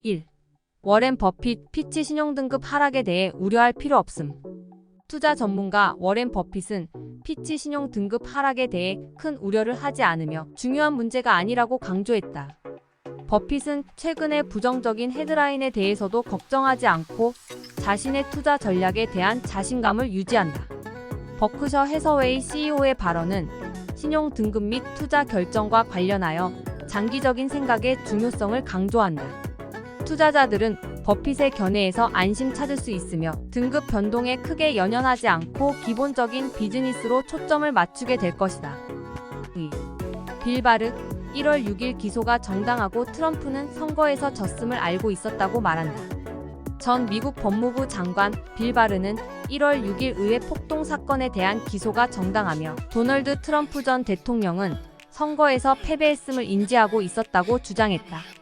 1. 워렌 버핏 피치 신용등급 하락에 대해 우려할 필요 없음. 투자 전문가 워렌 버핏은 피치 신용등급 하락에 대해 큰 우려를 하지 않으며 중요한 문제가 아니라고 강조했다. 버핏은 최근의 부정적인 헤드라인에 대해서도 걱정하지 않고 자신의 투자 전략에 대한 자신감을 유지한다. 버크셔 해서웨이 CEO의 발언은 신용등급 및 투자 결정과 관련하여 장기적인 생각의 중요성을 강조한다. 투자자들은 버핏의 견해에서 안심 찾을 수 있으며 등급 변동에 크게 연연하지 않고 기본적인 비즈니스로 초점을 맞추게 될 것이다. 2. 빌 바르 1월 6일 기소가 정당하고 트럼프는 선거에서 졌음을 알고 있었다고 말한다. 전 미국 법무부 장관 빌 바르는 1월 6일 의회 폭동 사건에 대한 기소가 정당하며 도널드 트럼프 전 대통령은 선거에서 패배했음을 인지하고 있었다고 주장했다.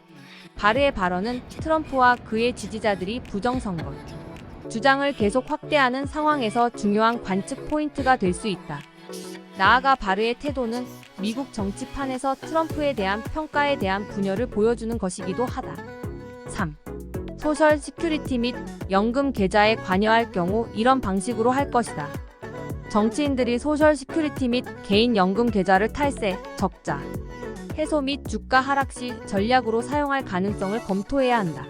바르의 발언은 트럼프와 그의 지지자들이 부정선거 주장을 계속 확대하는 상황에서 중요한 관측 포인트가 될 수 있다. 나아가 바르의 태도는 미국 정치판에서 트럼프에 대한 평가에 대한 분열을 보여주는 것이기도 하다. 3. 소셜 시큐리티 및 연금 계좌에 관여할 경우 이런 방식으로 할 것이다. 정치인들이 소셜 시큐리티 및 개인 연금 계좌를 탈세, 적자, 해소 및 주가 하락 시 전략으로 사용할 가능성을 검토해야 한다.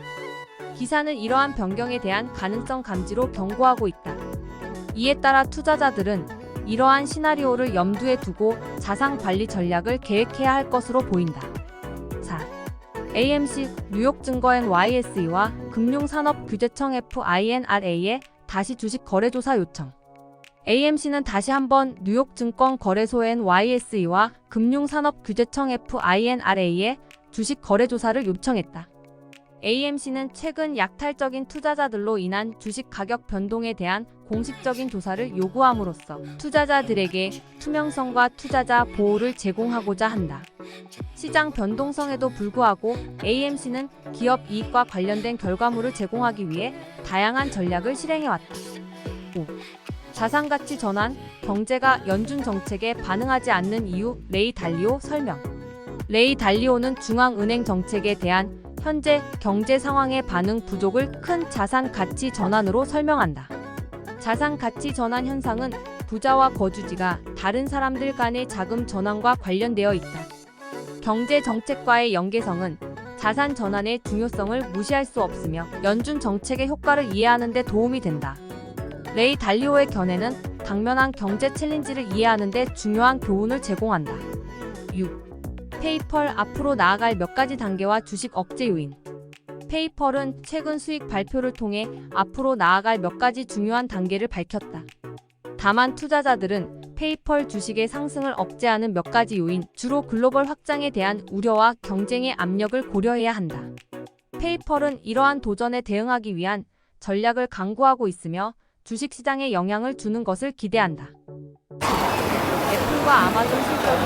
기사는 이러한 변경에 대한 가능성 감지로 경고하고 있다. 이에 따라 투자자들은 이러한 시나리오를 염두에 두고 자산 관리 전략을 계획해야 할 것으로 보인다. 4. AMC 뉴욕증거행 YSE와 금융산업규제청 FINRA에 다시 주식 거래조사 요청. AMC는 다시 한번 뉴욕증권거래소 NYSE와 금융산업규제청 FINRA에 주식 거래조사를 요청했다. AMC는 최근 약탈적인 투자자들로 인한 주식 가격 변동에 대한 공식적인 조사를 요구함으로써 투자자들에게 투명성과 투자자 보호를 제공하고자 한다. 시장 변동성에도 불구하고 AMC는 기업 이익과 관련된 결과물을 제공하기 위해 다양한 전략을 실행해왔다. 5. 자산가치 전환, 경제가 연준 정책에 반응하지 않는 이유 레이 달리오 설명. 레이 달리오는 중앙은행 정책에 대한 현재 경제 상황의 반응 부족을 큰 자산 가치 전환으로 설명한다. 자산 가치 전환 현상은 부자와 거주지가 다른 사람들 간의 자금 전환과 관련되어 있다. 경제 정책과의 연계성은 자산 전환의 중요성을 무시할 수 없으며 연준 정책의 효과를 이해하는 데 도움이 된다. 레이 달리오의 견해는 당면한 경제 챌린지를 이해하는 데 중요한 교훈을 제공한다. 6. 페이펄 앞으로 나아갈 몇 가지 단계와 주식 억제 요인. 페이펄은 최근 수익 발표를 통해 앞으로 나아갈 몇 가지 중요한 단계를 밝혔다. 다만 투자자들은 페이펄 주식의 상승을 억제하는 몇 가지 요인, 주로 글로벌 확장에 대한 우려와 경쟁의 압력을 고려해야 한다. 페이펄은 이러한 도전에 대응하기 위한 전략을 강구하고 있으며 주식시장에 영향을 주는 것을 기대한다. 애플과 아마존 실적이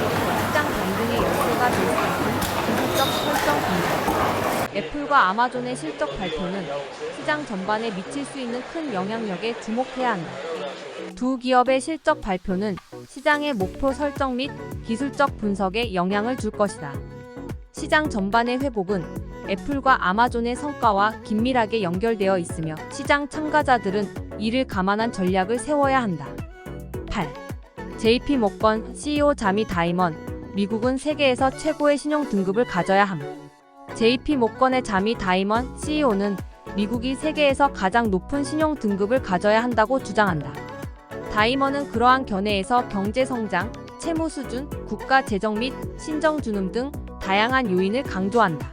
시장 반등의 열쇠가 될 수 있는 기술적 설정 분석. 애플과 아마존의 실적 발표는 시장 전반에 미칠 수 있는 큰 영향력에 주목해야 한다. 두 기업의 실적 발표는 시장의 목표 설정 및 기술적 분석에 영향을 줄 것이다. 시장 전반의 회복은 애플과 아마존의 성과와 긴밀하게 연결되어 있으며 시장 참가자들은 이를 감안한 전략을 세워야 한다. 8. JP 모건 CEO 자미 다이먼 미국은 세계에서 최고의 신용 등급을 가져야 함. JP 모건의 자미 다이먼 CEO는 미국이 세계에서 가장 높은 신용 등급을 가져야 한다고 주장한다. 다이먼은 그러한 견해에서 경제 성장, 채무 수준, 국가 재정 및 신정 준음 등 다양한 요인을 강조한다.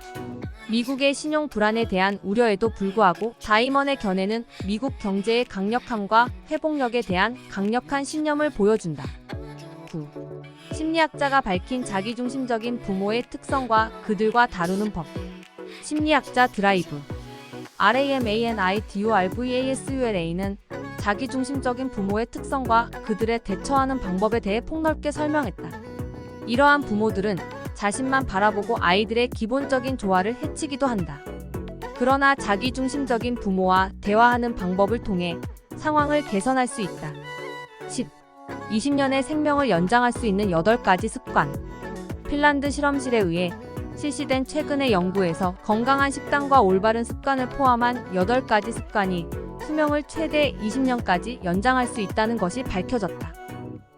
미국의 신용 불안에 대한 우려에도 불구하고 다이먼의 견해는 미국 경제의 강력함과 회복력에 대한 강력한 신념을 보여준다. 9. 심리학자가 밝힌 자기중심적인 부모의 특성과 그들과 다루는 법. 심리학자 드라이브 RAMANIDURVASULA는 자기중심적인 부모의 특성과 그들의 대처하는 방법에 대해 폭넓게 설명했다. 이러한 부모들은 자신만 바라보고 아이들의 기본적인 조화를 해치기도 한다. 그러나 자기중심적인 부모와 대화하는 방법을 통해 상황을 개선할 수 있다. 10. 20년의 생명을 연장할 수 있는 8가지 습관. 핀란드 실험실에 의해 실시된 최근의 연구에서 건강한 식단과 올바른 습관을 포함한 8가지 습관이 수명을 최대 20년까지 연장할 수 있다는 것이 밝혀졌다.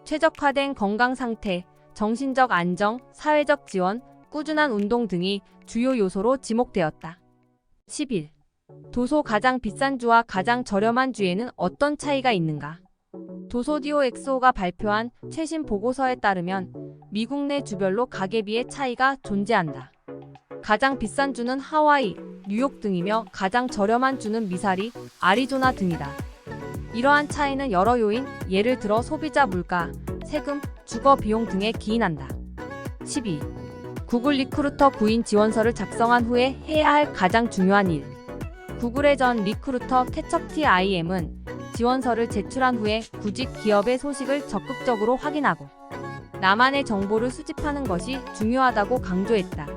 최적화된 건강 상태, 정신적 안정, 사회적 지원, 꾸준한 운동 등이 주요 요소로 지목되었다. 11. 도소 가장 비싼 주와 가장 저렴한 주에는 어떤 차이가 있는가? 도소디오엑소가 발표한 최신 보고서에 따르면 미국 내 주별로 가계비의 차이가 존재한다. 가장 비싼 주는 하와이, 뉴욕 등이며 가장 저렴한 주는 미사리, 아리조나 등이다. 이러한 차이는 여러 요인, 예를 들어 소비자 물가, 세금, 주거 비용 등에 기인한다. 12. 구글 리크루터 구인 지원서를 작성한 후에 해야 할 가장 중요한 일. 구글의 전 리크루터 캐첩티 IM은 지원서를 제출한 후에 구직 기업의 소식을 적극적으로 확인하고 나만의 정보를 수집하는 것이 중요하다고 강조했다.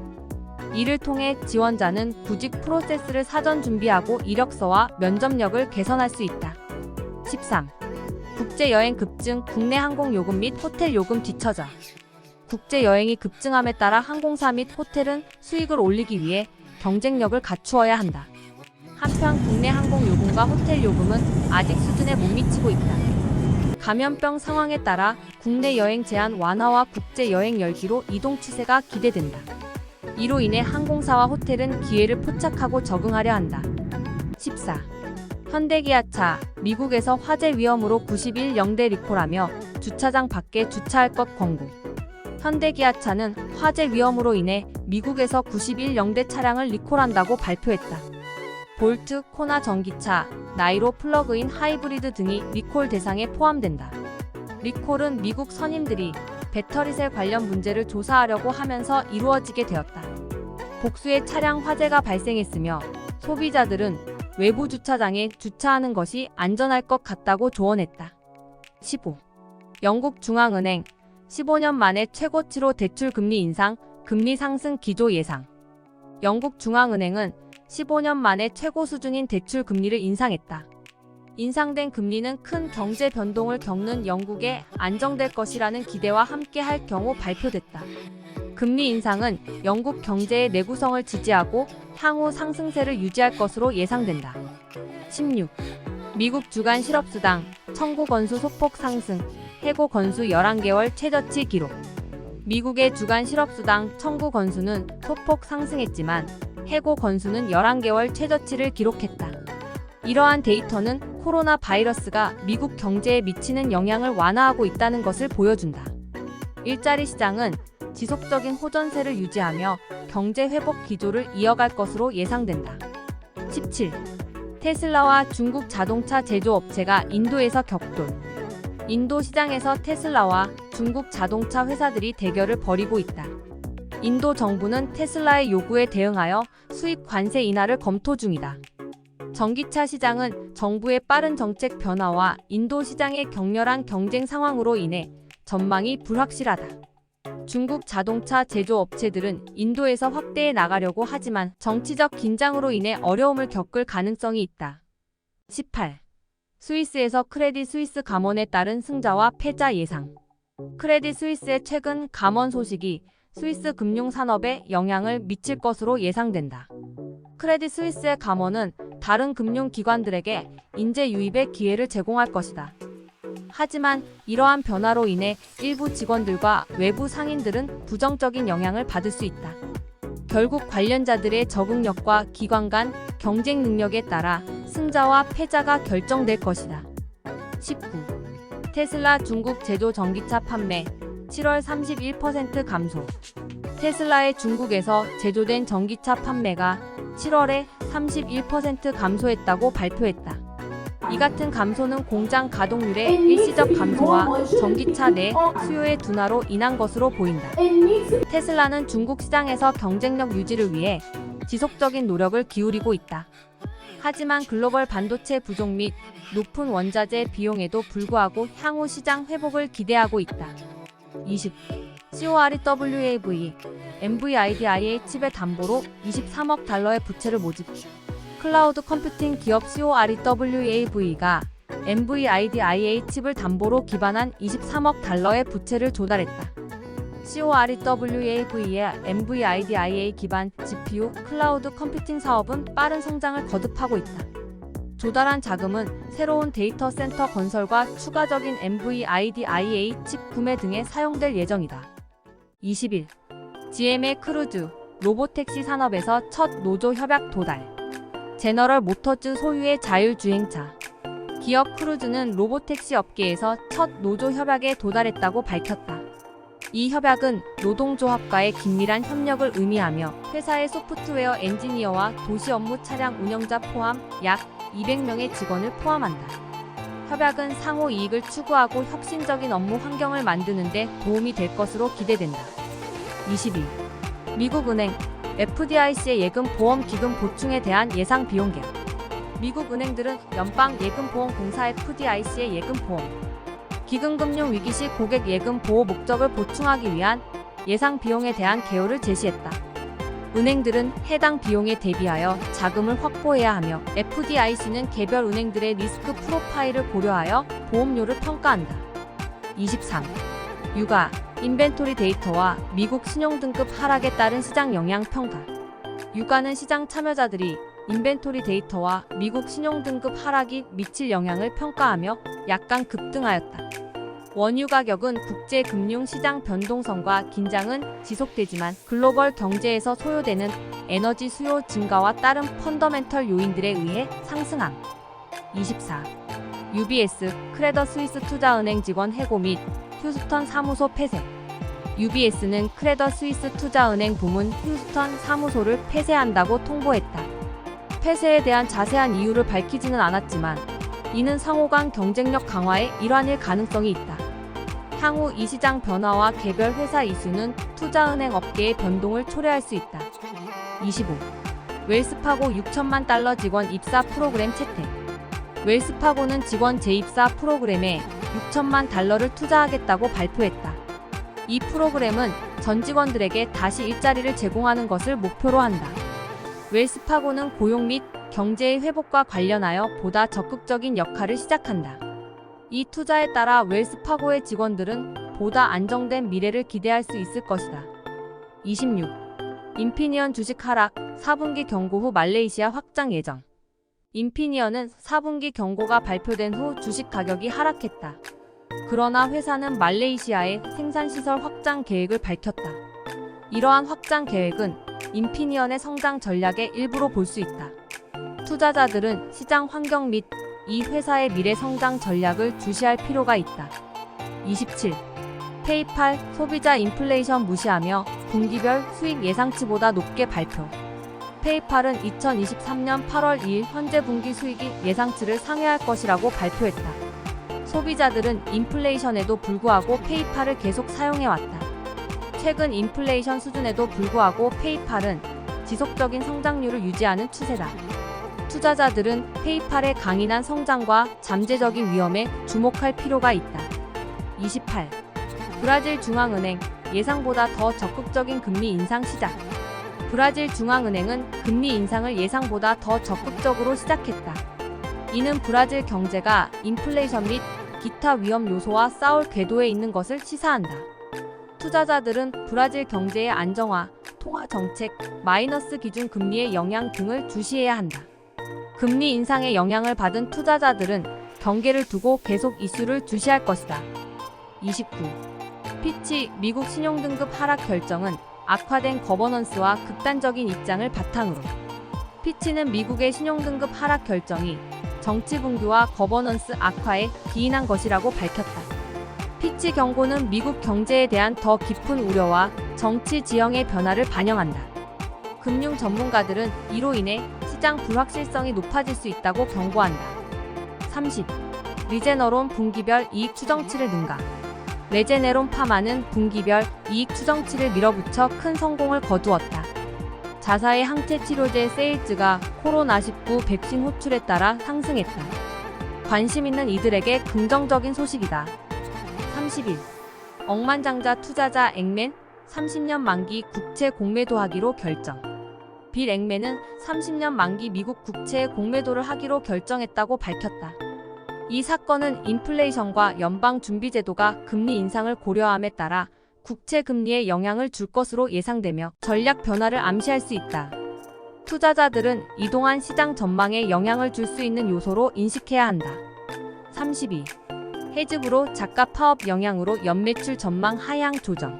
이를 통해 지원자는 구직 프로세스를 사전 준비하고 이력서와 면접력을 개선할 수 있다. 13. 국제여행 급증, 국내 항공 요금 및 호텔 요금 뒤처져. 국제여행이 급증함에 따라 항공사 및 호텔은 수익을 올리기 위해 경쟁력을 갖추어야 한다. 한편 국내 항공 요금과 호텔 요금은 아직 수준에 못 미치고 있다. 감염병 상황에 따라 국내 여행 제한 완화와 국제 여행 열기로 이동 추세가 기대된다. 이로 인해 항공사와 호텔은 기회를 포착하고 적응하려 한다. 14. 현대기아차, 미국에서 화재 위험으로 90일 영대 리콜하며 주차장 밖에 주차할 것 권고. 현대기아차는 화재 위험으로 인해 미국에서 90일 영대 차량을 리콜한다고 발표했다. 볼트, 코나 전기차, 나이로 플러그인 하이브리드 등이 리콜 대상에 포함된다. 리콜은 미국 선임들이 배터리셀 관련 문제를 조사하려고 하면서 이루어지게 되었다. 복수의 차량 화재가 발생했으며 소비자들은 외부 주차장에 주차하는 것이 안전할 것 같다고 조언했다. 15. 영국 중앙은행 15년 만에 최고치로 대출 금리 인상, 금리 상승 기조 예상. 영국 중앙은행은 15년 만에 최고 수준인 대출 금리를 인상했다. 인상된 금리는 큰 경제 변동을 겪는 영국에 안정될 것이라는 기대와 함께 할 경우 발표됐다. 금리 인상은 영국 경제의 내구성을 지지하고 향후 상승세를 유지할 것으로 예상된다. 16. 미국 주간 실업수당 청구 건수 소폭 상승, 해고 건수 11개월 최저치 기록. 미국의 주간 실업수당 청구 건수는 소폭 상승했지만 해고 건수는 11개월 최저치를 기록했다. 이러한 데이터는 코로나 바이러스가 미국 경제에 미치는 영향을 완화하고 있다는 것을 보여준다. 일자리 시장은 지속적인 호전세를 유지하며 경제 회복 기조를 이어갈 것으로 예상된다. 17. 테슬라와 중국 자동차 제조업체가 인도에서 격돌. 인도 시장에서 테슬라와 중국 자동차 회사들이 대결을 벌이고 있다. 인도 정부는 테슬라의 요구에 대응하여 수입 관세 인하를 검토 중이다. 전기차 시장은 정부의 빠른 정책 변화와 인도 시장의 격렬한 경쟁 상황으로 인해 전망이 불확실하다. 중국 자동차 제조업체들은 인도에서 확대해 나가려고 하지만 정치적 긴장으로 인해 어려움을 겪을 가능성이 있다. 18. 스위스에서 크레딧 스위스 감원에 따른 승자와 패자 예상. 크레딧 스위스의 최근 감원 소식이 스위스 금융산업에 영향을 미칠 것으로 예상된다. 크레딧 스위스의 감원은 다른 금융기관들에게 인재 유입의 기회를 제공할 것이다. 하지만 이러한 변화로 인해 일부 직원들과 외부 상인들은 부정적인 영향을 받을 수 있다. 결국 관련자들의 적응력과 기관 간 경쟁 능력에 따라 승자와 패자가 결정될 것이다. 19. 테슬라 중국 제조 전기차 판매 7월 31% 감소. 테슬라의 중국에서 제조된 전기차 판매가 7월에 31% 감소했다고 발표했다. 이 같은 감소는 공장 가동률의 일시적 감소와 전기차 내 수요의 둔화로 인한 것으로 보인다. 테슬라는 중국 시장에서 경쟁력 유지를 위해 지속적인 노력을 기울이고 있다. 하지만 글로벌 반도체 부족 및 높은 원자재 비용에도 불구하고 향후 시장 회복을 기대하고 있다. 20. COREWAV, NVIDIA 칩의 담보로 23억 달러의 부채를 모집. 클라우드 컴퓨팅 기업 COREWAV가 NVIDIA 칩을 담보로 기반한 23억 달러의 부채를 조달했다. COREWAV의 NVIDIA 기반 GPU 클라우드 컴퓨팅 사업은 빠른 성장을 거듭하고 있다. 조달한 자금은 새로운 데이터 센터 건설과 추가적인 NVIDIA 칩 구매 등에 사용될 예정이다. 20일, GM의 크루즈, 로보택시 산업에서 첫 노조 협약 도달. 제너럴 모터즈 소유의 자율주행차. 기업 크루즈는 로보택시 업계에서 첫 노조 협약에 도달했다고 밝혔다. 이 협약은 노동조합과의 긴밀한 협력을 의미하며 회사의 소프트웨어 엔지니어와 도시 업무 차량 운영자 포함 약 200명의 직원을 포함한다. 협약은 상호 이익을 추구하고 혁신적인 업무 환경을 만드는 데 도움이 될 것으로 기대된다. 22. 미국은행, FDIC의 예금보험 기금 보충에 대한 예상 비용 계약. 미국 은행들은 연방예금보험공사 FDIC의 예금보험 기금금융 위기 시 고객 예금 보호 목적을 보충하기 위한 예상 비용에 대한 개요를 제시했다. 은행들은 해당 비용에 대비하여 자금을 확보해야 하며 FDIC는 개별 은행들의 리스크 프로파일을 고려하여 보험료를 평가한다. 23. 육아, 인벤토리 데이터와 미국 신용등급 하락에 따른 시장 영향 평가. 육아는 시장 참여자들이 인벤토리 데이터와 미국 신용등급 하락이 미칠 영향을 평가하며 약간 급등하였다. 원유 가격은 국제 금융 시장 변동성과 긴장은 지속되지만 글로벌 경제에서 소요되는 에너지 수요 증가와 다른 펀더멘털 요인들에 의해 상승함. 24. UBS, 크레더 스위스 투자은행 직원 해고 및 휴스턴 사무소 폐쇄. UBS는 크레더 스위스 투자은행 부문 휴스턴 사무소를 폐쇄한다고 통보했다. 폐쇄에 대한 자세한 이유를 밝히지는 않았지만 이는 상호 간 경쟁력 강화의 일환일 가능성이 있다. 향후 이 시장 변화와 개별 회사 이슈는 투자은행 업계의 변동을 초래할 수 있다. 25. 웰스파고 6천만 달러 직원 입사 프로그램 채택. 웰스파고는 직원 재입사 프로그램에 6천만 달러를 투자하겠다고 발표했다. 이 프로그램은 전 직원들에게 다시 일자리를 제공하는 것을 목표로 한다. 웰스파고는 고용 및 경제의 회복과 관련하여 보다 적극적인 역할을 시작한다. 이 투자에 따라 웰스파고의 직원들은 보다 안정된 미래를 기대할 수 있을 것이다. 26. 인피니언 주식 하락, 4분기 경고 후 말레이시아 확장 예정. 인피니언은 4분기 경고가 발표된 후 주식 가격이 하락했다. 그러나 회사는 말레이시아의 생산시설 확장 계획을 밝혔다. 이러한 확장 계획은 인피니언의 성장 전략의 일부로 볼 수 있다. 투자자들은 시장 환경 및 이 회사의 미래 성장 전략을 주시할 필요가 있다. 27. 페이팔, 소비자 인플레이션 무시하며 분기별 수익 예상치보다 높게 발표. 페이팔은 2023년 8월 2일 현재 분기 수익이 예상치를 상회할 것이라고 발표했다. 소비자들은 인플레이션에도 불구하고 페이팔을 계속 사용해왔다. 최근 인플레이션 수준에도 불구하고 페이팔은 지속적인 성장률을 유지하는 추세다. 투자자들은 페이팔의 강인한 성장과 잠재적인 위험에 주목할 필요가 있다. 28. 브라질 중앙은행, 예상보다 더 적극적인 금리 인상 시작. 브라질 중앙은행은 금리 인상을 예상보다 더 적극적으로 시작했다. 이는 브라질 경제가 인플레이션 및 기타 위험 요소와 싸울 궤도에 있는 것을 시사한다. 투자자들은 브라질 경제의 안정화, 통화 정책, 마이너스 기준 금리의 영향 등을 주시해야 한다. 금리 인상의 영향을 받은 투자자들은 경계를 두고 계속 이슈를 주시할 것이다. 29. 피치, 미국 신용등급 하락 결정은 악화된 거버넌스와 극단적인 입장을 바탕으로. 피치는 미국의 신용등급 하락 결정이 정치 붕괴와 거버넌스 악화에 기인한 것이라고 밝혔다. 피치 경고는 미국 경제에 대한 더 깊은 우려와 정치 지형의 변화를 반영한다. 금융 전문가들은 이로 인해 시장 불확실성이 높아질 수 있다고 경고한다. 30. 리제너론 분기별 이익 추정치를 능가. 레제네론 파마는 분기별 이익 추정치를 밀어붙여 큰 성공을 거두었다. 자사의 항체 치료제 세일즈가 코로나19 백신 호출에 따라 상승했다. 관심 있는 이들에게 긍정적인 소식이다. 31. 억만장자 투자자 액맨 30년 만기 국채 공매도 하기로 결정. 빌 액맨은 30년 만기 미국 국채 공매도를 하기로 결정했다고 밝혔다. 이 사건은 인플레이션과 연방준비제도가 금리 인상을 고려함에 따라 국채 금리에 영향을 줄 것으로 예상되며 전략 변화를 암시할 수 있다. 투자자들은 이동한 시장 전망에 영향을 줄 수 있는 요소로 인식해야 한다. 32. 해즈브로 작가 파업 영향으로 연매출 전망 하향 조정.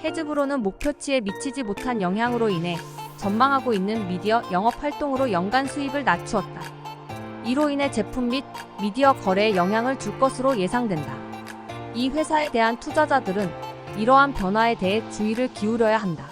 해즈브로는 목표치에 미치지 못한 영향으로 인해 전망하고 있는 미디어 영업 활동으로 연간 수입을 낮추었다. 이로 인해 제품 및 미디어 거래에 영향을 줄 것으로 예상된다. 이 회사에 대한 투자자들은 이러한 변화에 대해 주의를 기울여야 한다.